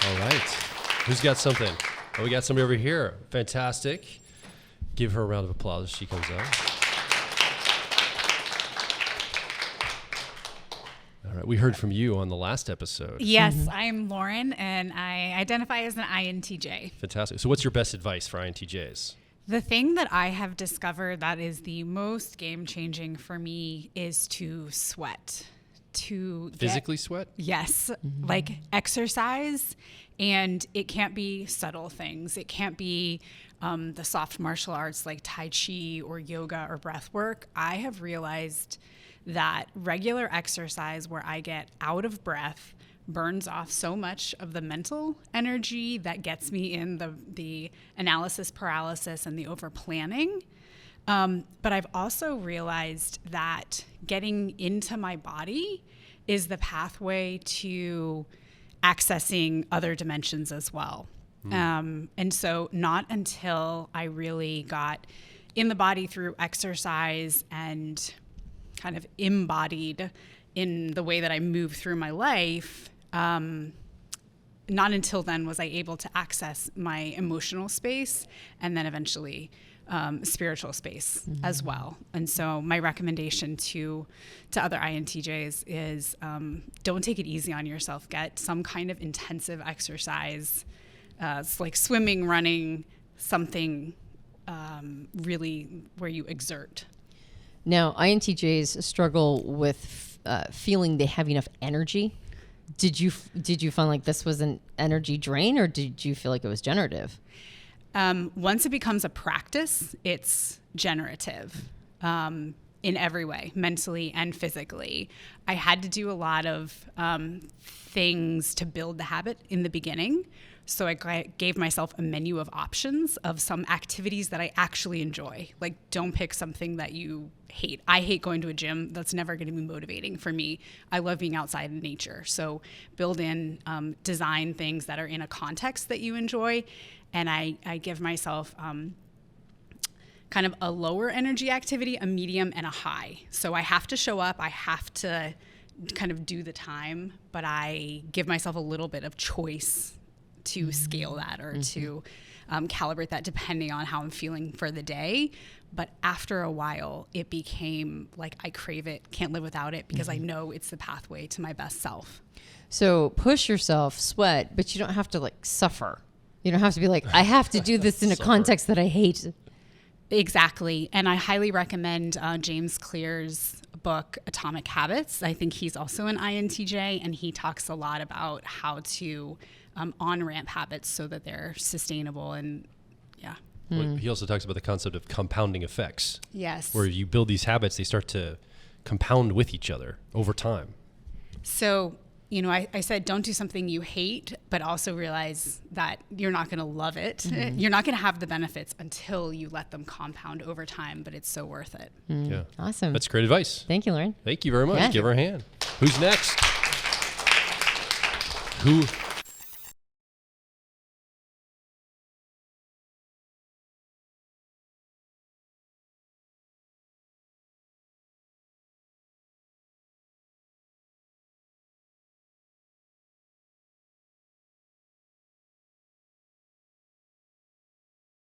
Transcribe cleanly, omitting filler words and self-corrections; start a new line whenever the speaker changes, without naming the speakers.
All right. Who's got something? Oh, we got somebody over here. Fantastic. Give her a round of applause as she comes up. All right. We heard from you on the last episode.
Yes, I'm Lauren, and I identify as an INTJ.
Fantastic. So what's your best advice for INTJs?
The thing that I have discovered that is the most game-changing for me is to sweat. To
physically sweat?
Yes, like exercise, and it can't be subtle things. It can't be the soft martial arts like Tai Chi or yoga or breath work. I have realized that regular exercise where I get out of breath burns off so much of the mental energy that gets me in the analysis paralysis and the over planning. But I've also realized that getting into my body is the pathway to accessing other dimensions as well. And so not until I really got in the body through exercise and kind of embodied in the way that I move through my life, not until then was I able to access my emotional space and then eventually spiritual space as well. And so my recommendation to other INTJs is don't take it easy on yourself. Get some kind of intensive exercise. It's like swimming, running, something really where you exert.
Now, INTJs struggle with feeling they have enough energy. Did you find like this was an energy drain, or did you feel like it was generative?
Once it becomes a practice, it's generative in every way, mentally and physically. I had to do a lot of things to build the habit in the beginning. So I gave myself a menu of options of some activities that I actually enjoy. Like, don't pick something that you hate. I hate going to a gym. That's never going to be motivating for me. I love being outside in nature. So build in, design things that are in a context that you enjoy. And I give myself kind of a lower energy activity, a medium, and a high. So I have to show up. I have to kind of do the time, but I give myself a little bit of choice to scale that or to calibrate that depending on how I'm feeling for the day. But after a while, it became like I crave it, can't live without it, because I know it's the pathway to my best self.
So push yourself, sweat, but you don't have to like suffer. You don't have to be like, I have to do this in a context that I hate.
Exactly. And I highly recommend James Clear's book, Atomic Habits. I think he's also an INTJ, and he talks a lot about how to on-ramp habits so that they're sustainable. And yeah.
Well, he also talks about the concept of compounding effects.
Yes.
Where you build these habits, they start to compound with each other over time.
So, you know, I said don't do something you hate, but also realize that you're not going to love it. You're not going to have the benefits until you let them compound over time, but it's so worth it.
Yeah.
Awesome.
That's great advice.
Thank you, Lauren.
Thank you very much.
Yeah.
Give her a hand. Who's next? Who